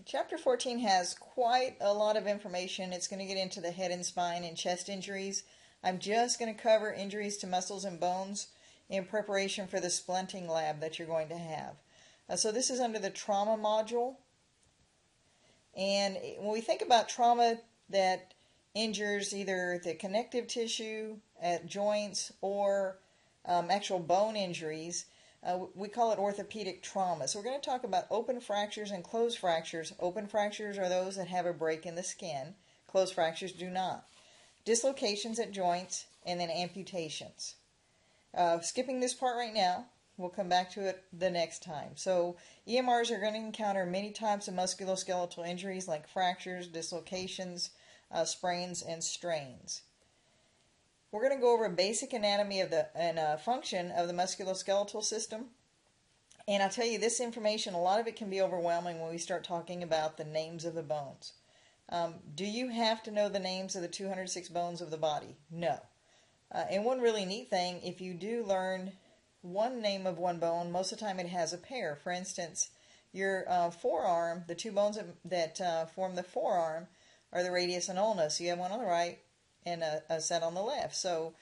Chapter 14 has quite a lot of information. It's going to get into the head and spine and chest injuries. I'm just going to cover injuries to muscles and bones in preparation for the splinting lab that you're going to have. So this is under the trauma module. And when we think about trauma that injures either the connective tissue at joints or actual bone injuries, we call it orthopedic trauma. So we're going to talk about open fractures and closed fractures. Open fractures are those that have a break in the skin. Closed fractures do not. Dislocations at joints, and then amputations. Skipping this part right now, we'll come back to it the next time. So EMRs are going to encounter many types of musculoskeletal injuries like fractures, dislocations, sprains, and strains. We're going to go over a basic anatomy of and function of the musculoskeletal system. And I'll tell you, this information, a lot of it can be overwhelming when we start talking about the names of the bones. Do you have to know the names of the 206 bones of the body? No. And one really neat thing, if you do learn one name of one bone, most of the time it has a pair. For instance, your forearm, the two bones that form the forearm are the radius and ulna. So you have one on the right and a set on the left. So,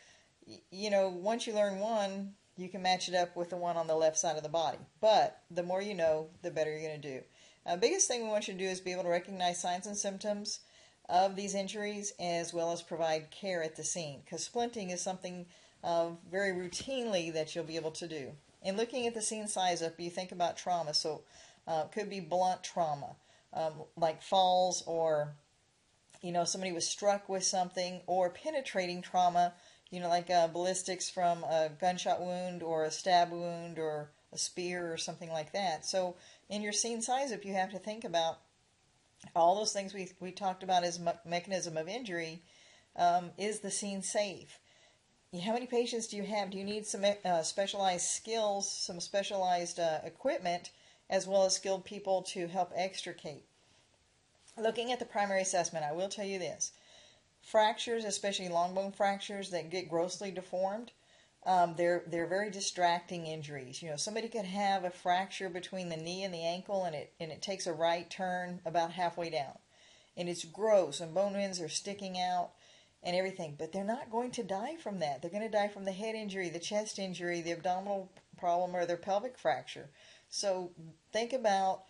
you know, once you learn one, you can match it up with the one on the left side of the body. But the more you know, the better you're going to do. Biggest thing we want you to do is be able to recognize signs and symptoms of these injuries as well as provide care at the scene, because splinting is something very routinely that you'll be able to do. And looking at the scene size up, you think about trauma. So it could be blunt trauma, like falls, or somebody was struck with something, or penetrating trauma, like ballistics from a gunshot wound or a stab wound or a spear or something like that. So in your scene size up, you have to think about all those things we talked about as mechanism of injury. Is the scene safe? How many patients do you have? Do you need some specialized skills, some specialized equipment, as well as skilled people to help extricate? Looking at the primary assessment, I will tell you this. Fractures, especially long bone fractures that get grossly deformed, they're very distracting injuries. Somebody could have a fracture between the knee and the ankle, and it takes a right turn about halfway down. And it's gross, and bone ends are sticking out and everything. But they're not going to die from that. They're going to die from the head injury, the chest injury, the abdominal problem, or their pelvic fracture. So think about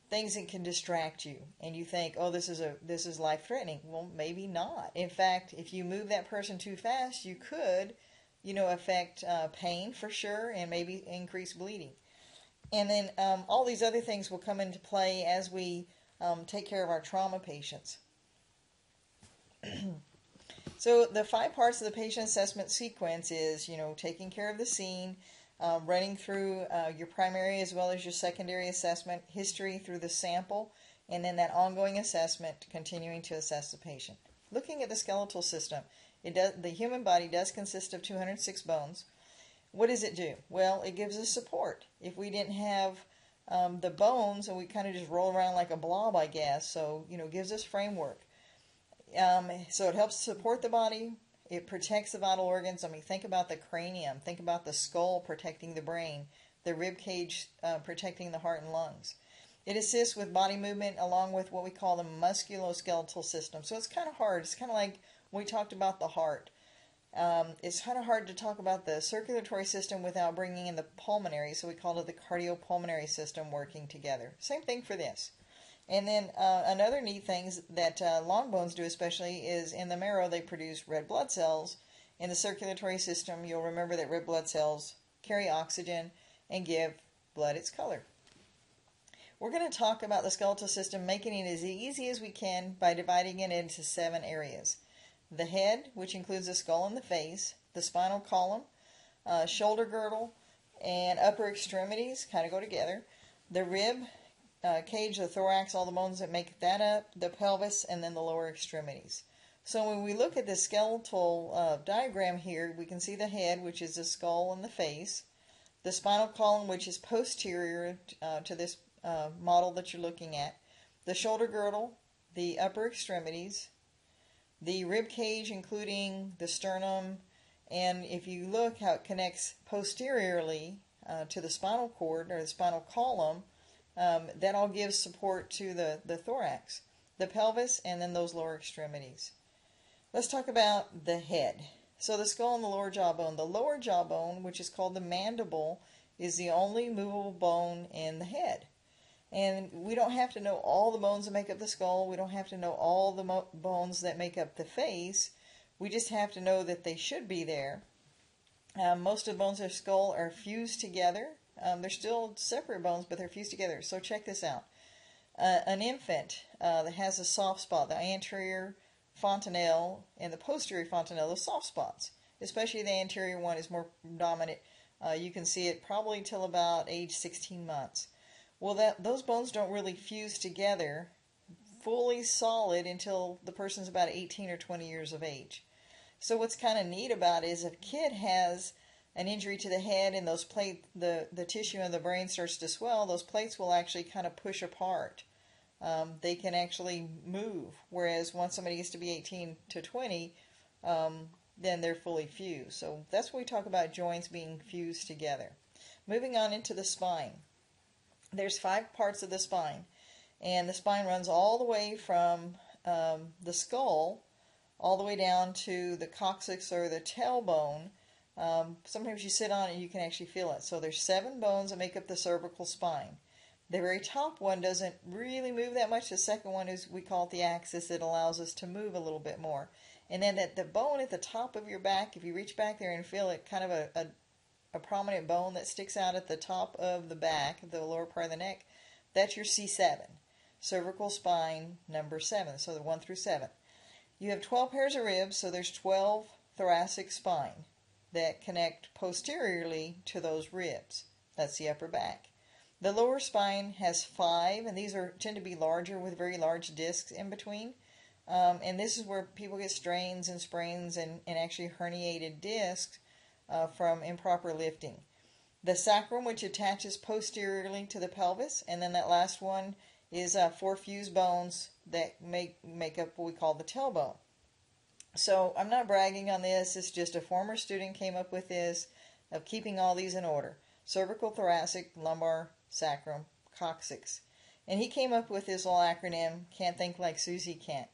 things that can distract you, and you think, oh, this is life-threatening. Well, maybe not. In fact, if you move that person too fast, you could, affect pain for sure, and maybe increase bleeding. And then all these other things will come into play as we take care of our trauma patients. So the 5 parts of the patient assessment sequence is, taking care of the scene, running through your primary as well as your secondary assessment, history through the sample, and then that ongoing assessment, continuing to assess the patient. Looking at the skeletal system, the human body does consist of 206 bones. What does it do? Well, it gives us support. If we didn't have the bones, and we kind of just roll around like a blob, I guess, so, it gives us framework. So it helps support the body. It protects the vital organs. Think about the cranium. Think about the skull protecting the brain. The rib cage protecting the heart and lungs. It assists with body movement along with what we call the musculoskeletal system. So it's kind of hard. It's kind of like when we talked about the heart. It's kind of hard to talk about the circulatory system without bringing in the pulmonary. So we call it the cardiopulmonary system working together. Same thing for this. And then another neat thing that long bones do especially is in the marrow they produce red blood cells. In the circulatory system, you'll remember that red blood cells carry oxygen and give blood its color. We're going to talk about the skeletal system, making it as easy as we can by dividing it into 7 areas. The head, which includes the skull and the face, the spinal column, shoulder girdle, and upper extremities kind of go together. The rib cage, the thorax, all the bones that make that up, the pelvis, and then the lower extremities. So when we look at the skeletal diagram here, we can see the head, which is the skull and the face, the spinal column, which is posterior to this model that you're looking at, the shoulder girdle, the upper extremities, the rib cage, including the sternum, and if you look how it connects posteriorly to the spinal cord or the spinal column, That all gives support to the thorax, the pelvis, and then those lower extremities. Let's talk about the head. So the skull and the lower jawbone. The lower jawbone, which is called the mandible, is the only movable bone in the head. And we don't have to know all the bones that make up the skull. We don't have to know all the bones that make up the face. We just have to know that they should be there. Most of the bones of the skull are fused together. They're still separate bones, but they're fused together. So check this out. An infant that has a soft spot, the anterior fontanelle and the posterior fontanelle, those soft spots, especially the anterior one is more dominant. You can see it probably till about age 16 months. Well, those bones don't really fuse together fully solid until the person's about 18 or 20 years of age. So what's kind of neat about it is if a kid has an injury to the head and those the tissue in the brain starts to swell, those plates will actually kind of push apart. They can actually move, whereas once somebody gets to be 18 to 20, then they're fully fused. So that's when we talk about joints being fused together. Moving on into the spine. There's 5 parts of the spine, and the spine runs all the way from the skull all the way down to the coccyx or the tailbone. Sometimes you sit on it and you can actually feel it. So there's 7 bones that make up the cervical spine. The very top one doesn't really move that much. The second one is, we call it the axis. It allows us to move a little bit more. And then the bone at the top of your back, if you reach back there and feel it, kind of a prominent bone that sticks out at the top of the back, the lower part of the neck, that's your C7, cervical spine number 7, so the 1 through 7. You have 12 pairs of ribs, so there's 12 thoracic spine that connect posteriorly to those ribs. That's the upper back. The lower spine has 5, and these tend to be larger with very large discs in between. And this is where people get strains and sprains and actually herniated discs from improper lifting. The sacrum, which attaches posteriorly to the pelvis, and then that last one is 4 fused bones that make up what we call the tailbone. So I'm not bragging on this. It's just a former student came up with this, of keeping all these in order. Cervical, thoracic, lumbar, sacrum, coccyx. And he came up with this little acronym, Can't Think Like Susie Can't.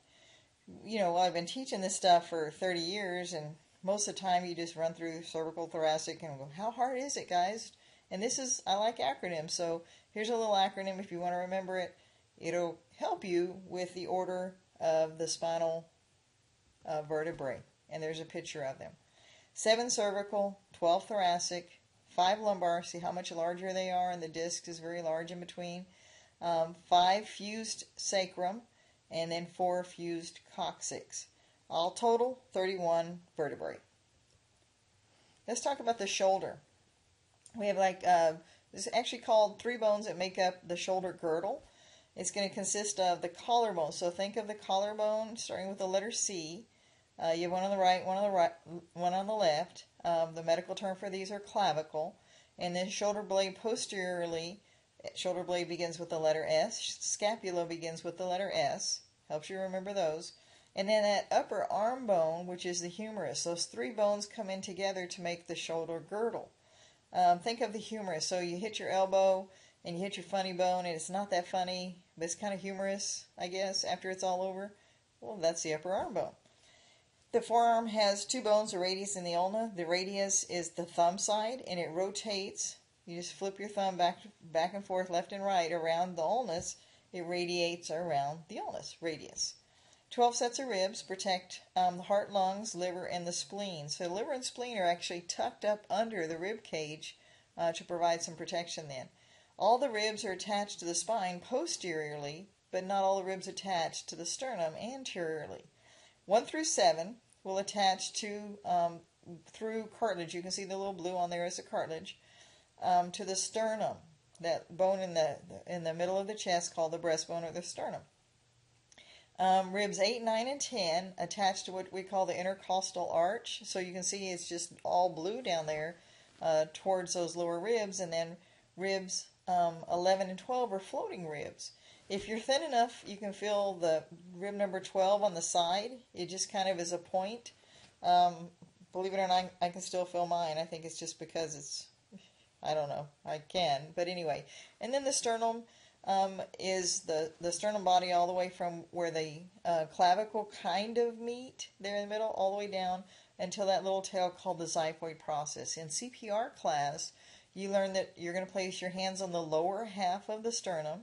You know, I've been teaching this stuff for 30 years, and most of the time you just run through cervical, thoracic, and go, how hard is it, guys? And I like acronyms, so here's a little acronym if you want to remember it. It'll help you with the order of the spinal vertebrae, and there's a picture of them. 7 cervical, 12 thoracic, 5 lumbar, see how much larger they are, and the disc is very large in between. 5 fused sacrum, and then 4 fused coccyx. All total, 31 vertebrae. Let's talk about the shoulder. We have this is actually called 3 bones that make up the shoulder girdle. It's going to consist of the collarbone. So think of the collarbone starting with the letter C. You have one on the right, one on the left. The medical term for these are clavicle. And then shoulder blade posteriorly. Shoulder blade begins with the letter S. Scapula begins with the letter S. Helps you remember those. And then that upper arm bone, which is the humerus. Those 3 bones come in together to make the shoulder girdle. Think of the humerus. So you hit your elbow and you hit your funny bone, and it's not that funny, but it's kind of humorous, I guess, after it's all over. Well, that's the upper arm bone. The forearm has 2 bones, the radius and the ulna. The radius is the thumb side, and it rotates. You just flip your thumb back and forth, left and right, around the ulnus. It radiates around the ulnus, radius. 12 sets of ribs protect the heart, lungs, liver, and the spleen. So the liver and spleen are actually tucked up under the rib cage to provide some protection then. All the ribs are attached to the spine posteriorly, but not all the ribs attached to the sternum anteriorly. 1 through 7 will attach to, through cartilage. You can see the little blue on there is the cartilage, to the sternum, that bone in the middle of the chest called the breastbone or the sternum. Ribs 8, 9, and 10 attached to what we call the intercostal arch. So you can see it's just all blue down there towards those lower ribs. And then ribs 11 and 12 are floating ribs. If you're thin enough, you can feel the rib number 12 on the side. It just kind of is a point. Believe it or not, I can still feel mine. I think it's just because I don't know, I can. But anyway, and then the sternum is the sternum body all the way from where the clavicle kind of meet there in the middle, all the way down until that little tail called the xiphoid process. In CPR class, you learn that you're going to place your hands on the lower half of the sternum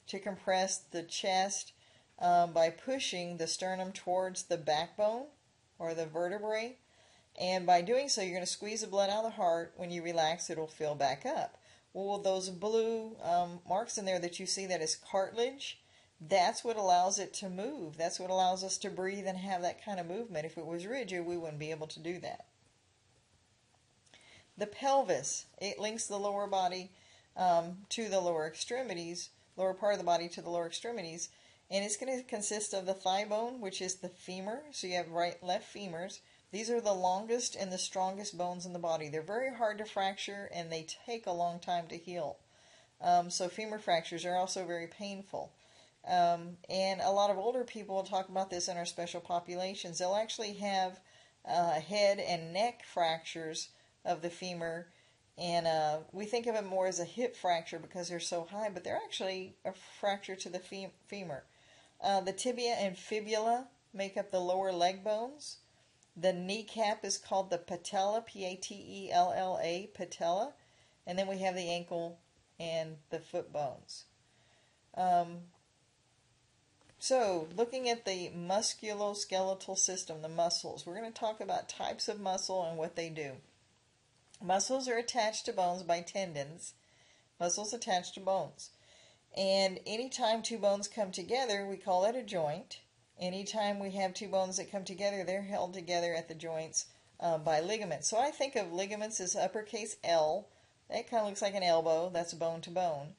to compress the chest by pushing the sternum towards the backbone or the vertebrae. And by doing so, you're going to squeeze the blood out of the heart. When you relax, it'll fill back up. Well, those blue marks in there that you see, that is cartilage, that's what allows it to move. That's what allows us to breathe and have that kind of movement. If it was rigid, we wouldn't be able to do that. The pelvis, it links the lower body to the lower extremities, lower part of the body to the lower extremities, and it's going to consist of the thigh bone, which is the femur. So you have right, left femurs. These are the longest and the strongest bones in the body. They're very hard to fracture, and they take a long time to heal. So femur fractures are also very painful. And a lot of older people will talk about this in our special populations. They'll actually have head and neck fractures of the femur, and we think of it more as a hip fracture because they're so high, but they're actually a fracture to the femur. The tibia and fibula make up the lower leg bones. The kneecap is called the patella, P-A-T-E-L-L-A, patella. And then we have the ankle and the foot bones. So, looking at the musculoskeletal system, the muscles, we're going to talk about types of muscle and what they do. Muscles are attached to bones by tendons. Muscles attached to bones. And anytime two bones come together, we call that a joint. Anytime we have two bones that come together, they're held together at the joints by ligaments. So I think of ligaments as uppercase L. That kind of looks like an elbow. That's bone to bone.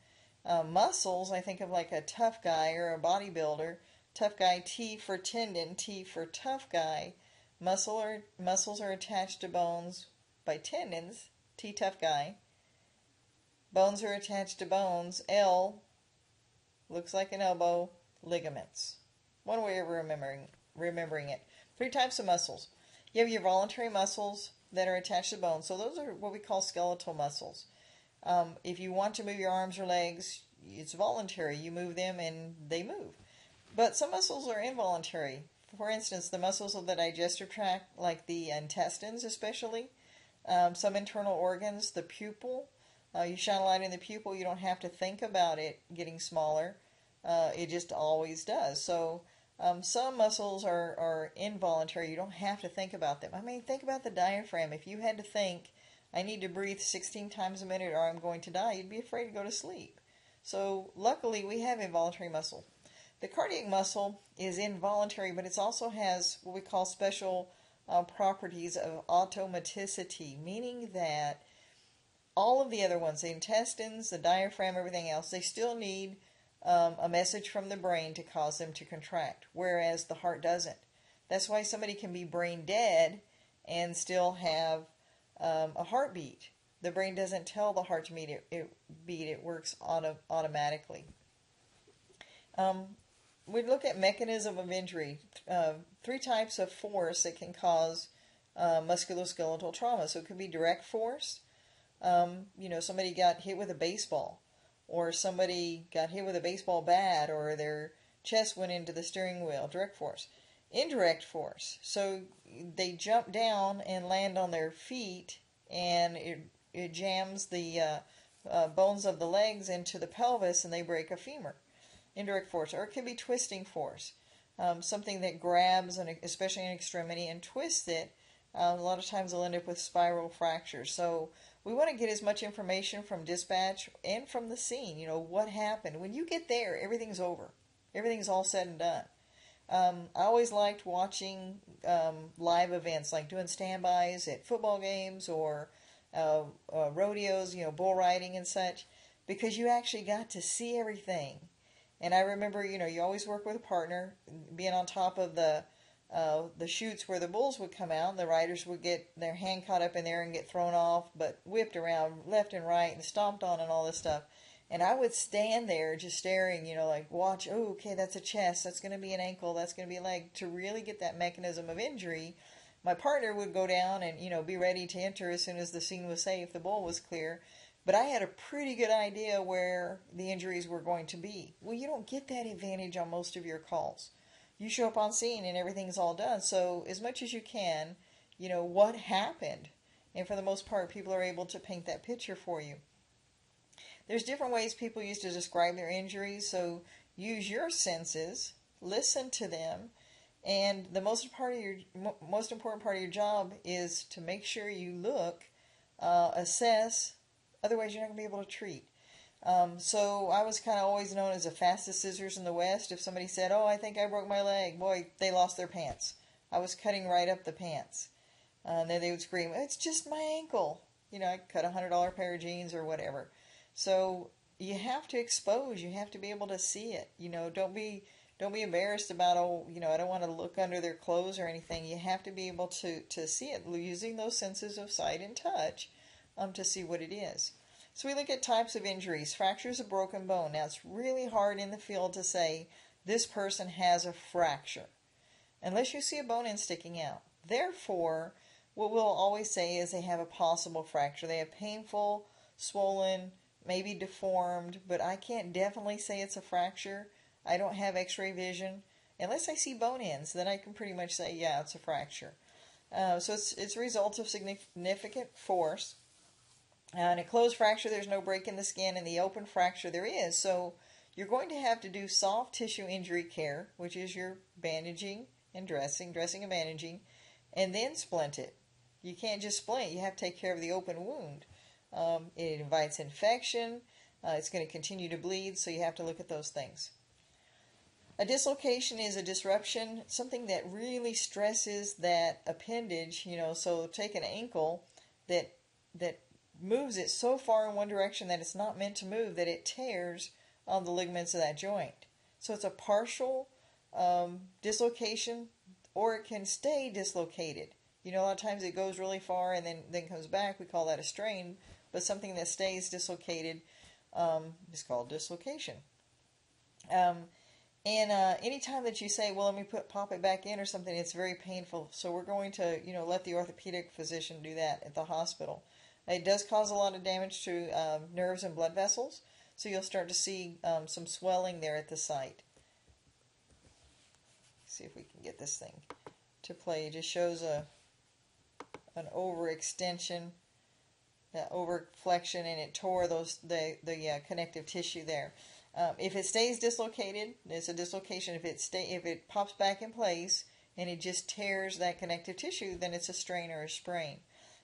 Muscles, I think of like a tough guy or a bodybuilder. Tough guy, T for tendon, T for tough guy. Muscles are attached to bones by tendons, T tough guy. Bones are attached to bones, L looks like an elbow, ligaments. One way of remembering it. Three types of muscles. You have your voluntary muscles that are attached to bones. So those are what we call skeletal muscles. If you want to move your arms or legs, it's voluntary. You move them and they move. But some muscles are involuntary. For instance, the muscles of the digestive tract, like the intestines especially. Some internal organs, the pupil. You shine a light in the pupil, you don't have to think about it getting smaller. It just always does. So some muscles are involuntary. You don't have to think about them. I mean, think about the diaphragm. If you had to think, I need to breathe 16 times a minute or I'm going to die, you'd be afraid to go to sleep. So luckily we have involuntary muscle. The cardiac muscle is involuntary, but it also has what we call special properties of automaticity, meaning that all of the other ones, the intestines, the diaphragm, everything else, they still need a message from the brain to cause them to contract, whereas the heart doesn't. That's why somebody can be brain dead and still have a heartbeat. The brain doesn't tell the heart to beat. It works automatically. We look at mechanism of injury. Three types of force that can cause musculoskeletal trauma. So it could be direct force. Somebody got hit with a baseball, or somebody got hit with a baseball bat, or their chest went into the steering wheel. Direct force. Indirect force. So they jump down and land on their feet, and it jams the bones of the legs into the pelvis, and they break a femur. Indirect force. Or it could be twisting force. Something that grabs, especially an extremity, and twists it. A lot of times they'll end up with spiral fractures. So we want to get as much information from dispatch and from the scene. What happened. When you get there, everything's over. Everything's all said and done. I always liked watching live events, like doing standbys at football games or rodeos, bull riding and such, because you actually got to see everything. And I remember, you always work with a partner, being on top of the chutes where the bulls would come out, and the riders would get their hand caught up in there and get thrown off, but whipped around left and right and stomped on and all this stuff. And I would stand there just staring, watch, oh, okay, that's a chest, that's going to be an ankle, that's going to be a leg, to really get that mechanism of injury. My partner would go down and, be ready to enter as soon as the scene was safe, the bull was clear. but I had a pretty good idea where the injuries were going to be. Well, you don't get that advantage on most of your calls. You show up on scene and everything's all done. So as much as you can, what happened. And for the most part, people are able to paint that picture for you. There's different ways people use to describe their injuries. So use your senses, listen to them, and the most important part of your job is to make sure you look, assess. Otherwise, you're not going to be able to treat. So I was kind of always known as the fastest scissors in the West. If somebody said, "Oh, I think I broke my leg," boy, they lost their pants. I was cutting right up the pants. And then they would scream, "It's just my ankle." I cut $100 pair of jeans or whatever. So you have to expose. You have to be able to see it. Don't be embarrassed about, I don't want to look under their clothes or anything. You have to be able to see it using those senses of sight and touch to see what it is. So we look at types of injuries. Fractures of broken bone. Now it's really hard in the field to say this person has a fracture unless you see a bone end sticking out. Therefore, what we'll always say is they have a possible fracture. They have painful, swollen, maybe deformed, but I can't definitely say it's a fracture. I don't have x-ray vision. Unless I see bone ends, then I can pretty much say, yeah, it's a fracture. So it's a result of significant force. In a closed fracture, there's no break in the skin. In the open fracture, there is. So you're going to have to do soft tissue injury care, which is your bandaging and dressing and bandaging, and then splint it. You can't just splint. You have to take care of the open wound. It invites infection. It's going to continue to bleed, so you have to look at those things. A dislocation is a disruption, something that really stresses that appendage. So take an ankle that moves it so far in one direction that it's not meant to move, that it tears on the ligaments of that joint. So it's a partial dislocation, or it can stay dislocated. A lot of times it goes really far and then comes back. We call that a strain, but something that stays dislocated is called dislocation. And anytime that you say, well, let me pop it back in or something, it's very painful. So we're going to, let the orthopedic physician do that at the hospital. It does cause a lot of damage to nerves and blood vessels, so you'll start to see some swelling there at the site. See if we can get this thing to play. It just shows an overextension, overflexion, and it tore the connective tissue there. If it stays dislocated, it's a dislocation. If it pops back in place and it just tears that connective tissue, then it's a strain or a sprain.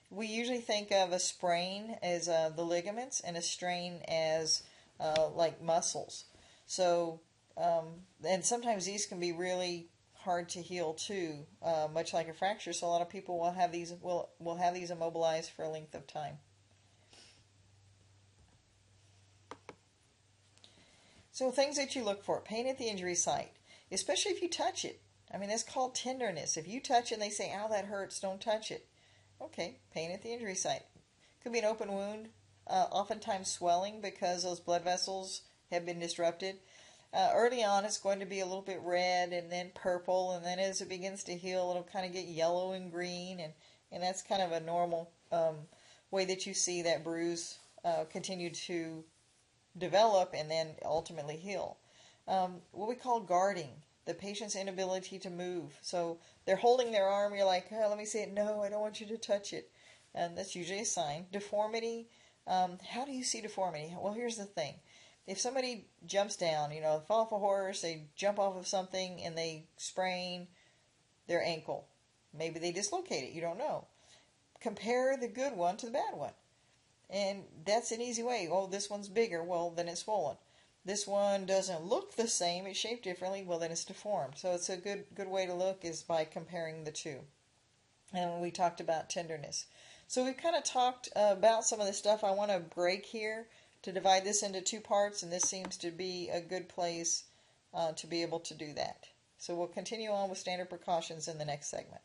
We usually think of a sprain as the ligaments and a strain as like muscles. So, and sometimes these can be really hard to heal too, much like a fracture. So a lot of people will have these immobilized for a length of time. So things that you look for: pain at the injury site, especially if you touch it. I mean, that's called tenderness. If you touch it and they say, "Ow, that hurts," don't touch it. Okay, pain at the injury site. Could be an open wound, oftentimes swelling because those blood vessels have been disrupted. Early on, it's going to be a little bit red and then purple, and then as it begins to heal, it'll kind of get yellow and green, and that's kind of a normal way that you see that bruise continue to develop and then ultimately heal. What we call guarding, the patient's inability to move. So they're holding their arm, you're like, "Oh, let me see it." "No, I don't want you to touch it." And that's usually a sign. Deformity, how do you see deformity? Well, here's the thing. If somebody jumps down, fall off a horse, they jump off of something and they sprain their ankle. Maybe they dislocate it, you don't know. Compare the good one to the bad one. And that's an easy way. Oh, this one's bigger, well, then it's swollen. This one doesn't look the same, it's shaped differently, well, then it's deformed. So it's a good way to look is by comparing the two. And we talked about tenderness. So we've kind of talked about some of the stuff. I want to break here to divide this into two parts, and this seems to be a good place to be able to do that. So we'll continue on with standard precautions in the next segment.